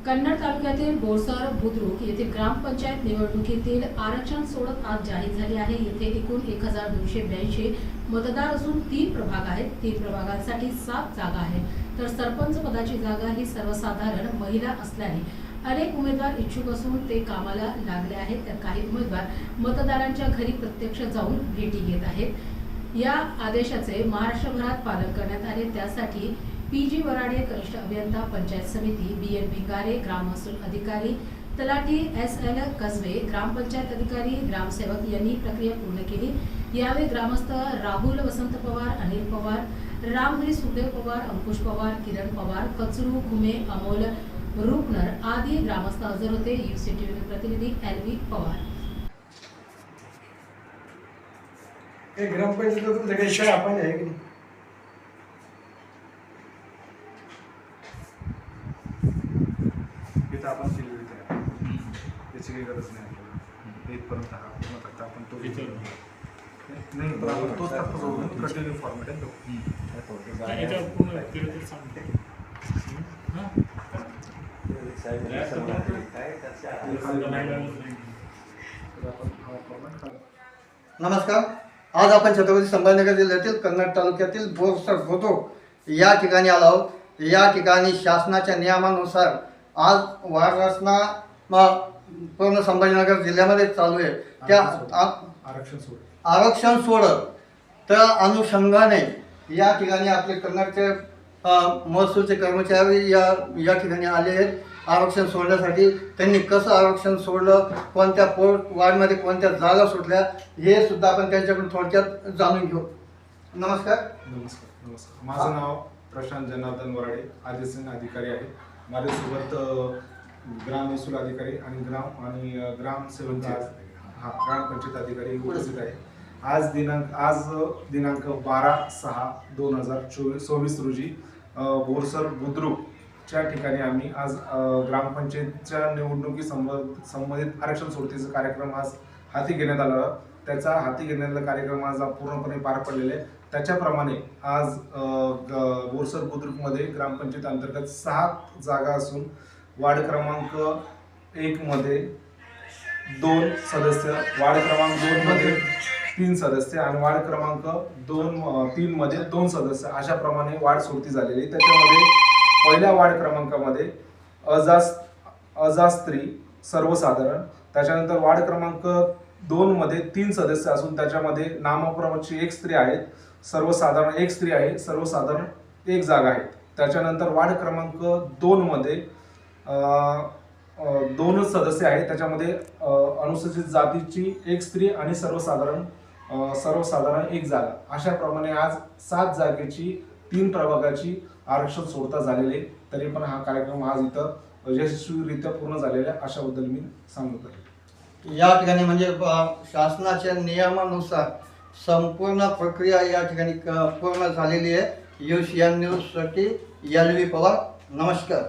कन्नड तालुक्यातील बोरसर बुद्रुक येथील ग्रामपंचायत निवडणुकीतील आरक्षण सोडत आज जाहीर झाली आहे। येथे एकूण 1282 मतदार असून 3 प्रभाग आहेत। 3 प्रभागांसाठी 7 जागा आहेत, तर सरपंच पदाची जागा ही सर्वसाधारण महिला असल्याने अनेक उमेदवार इच्छुक असून ते कामाला लागले आहेत, तर काही उमेदवार मतदारांच्या घरी प्रत्यक्ष जाऊन भेटी घेत आहेत। या आदेशाचे महाराष्ट्रभरात पालन करण्यात आले, त्यासाठी पीजी वराडे कनिष्ठ अभियंता पंचायत समिती, बीएन भिंगारे ग्राम महसूल अधिकारी, तलाठी SL कसबे ग्रामपंचायत अधिकारी, ग्रामसेवक यांनी प्रक्रिया पूर्ण केली। यावेळी ग्रामस्थ राहुल वसंत पवार, अनिल पवार, रामहरी सुखदेव पवार, अंकुश पवार, किरण पवार, कचरू घुमे, अमोल रुपनर आदी ग्रामस्थ हजर होते। UCTV प्रतिनिधी LV पवार। ग्रामपंचायत आपण आहे की आपण केलेली त्याची काही गरज नाही आपल्याला इथपर्यंत हा पूर्ण करता आपण तो नाही बरोबर तोच फक्त जोडून कंटिन्यू फॉर्मॅट आहे नमस्कार। आज आपण छत्रपती संभाजीनगर जिल्ह्यातील कन्नड तालुक्यातील बोरसर बुद्रुक या ठिकाणी आलो आहोत। या ठिकाणी शासनाच्या नियमानुसार आज वारसना पूर्ण संभाजीनगर जिल्ह्यामध्ये चालू आहे। त्या आरक्षण सोडत त्या अनुषंगाने या ठिकाणी आपले कन्नडचे महसूलचे कर्मचारी या ठिकाणी आले आहेत आरक्षण सोडण्यासाठी। त्यांनी कसं आरक्षण सोडलं, कोणत्या वार्डमध्ये कोणत्या जागा सुटल्या, हे सुद्धा आपण त्यांच्याकडून थोडक्यात जाणून घेऊ। नमस्कार। नमस्कार। माझं नाव प्रशांत जनार्दन वराडे, आदिसन अधिकारी आहे। माझ्यासोबत ग्राम महसूल अधिकारी आणि ग्रामसेवक ग्रामपंचायत अधिकारी उपस्थित आहे। आज दिनांक 12/6/2024 रोजी बोरसर बुद्रुकच्या ठिकाणी आम्ही आज ग्रामपंचायतच्या निवडणुकी संबंधित आरक्षण सोडतीचा कार्यक्रम आज हाती घेण्यात आला। त्याचा हाती घेण्याचा कार्यक्रम आज पूर्णपणे पार पडलेला आहे। त्याच्याप्रमाणे आज बोरसर बुद्रुकमध्ये ग्रामपंचायत अंतर्गत 7 जागा असून वार्ड क्रमांक 1 मध्ये 2 सदस्य, वार्ड क्रमांक 2 मध्ये 3 सदस्य आणि वार्ड क्रमांक 3 मध्ये 2 सदस्य अशा प्रमाणे वार्ड सोडती झालेली। त्याच्यामध्ये पहिल्या वार्ड क्रमांकामध्ये अजास्त्री सर्वसाधारण, त्याच्यानंतर वार्ड क्रमांक 2 मध्ये 3 सदस्य असून त्याच्यामध्ये नामक्रमांची 1 स्त्री आहे, सर्वसाधारण 1 स्त्री आहे, सर्वसाधारण 1 जागा आहे। त्याच्यानंतर वार्ड क्रमांक 2 मध्ये 2 सदस्य आहेत, त्याच्यामध्ये अनुसूचित जातीची 1 स्त्री आणि सर्वसाधारण 1 जागा। अशा प्रमाणे आज 7 जागेची 3 प्रभागाची आरक्षण सोडता झालेले, तरी पण हा कार्यक्रम आज इथं यशस्वीरित्या पूर्ण झालेला आहे अशाबद्दल मी सांगत आहे। या ठिकाणी म्हणजे शासनाच्या नियमानुसार संपूर्ण प्रक्रिया या ठिकाणी पूर्ण झालेली आहे। UCN न्यूजसाठी LV पवार। नमस्कार।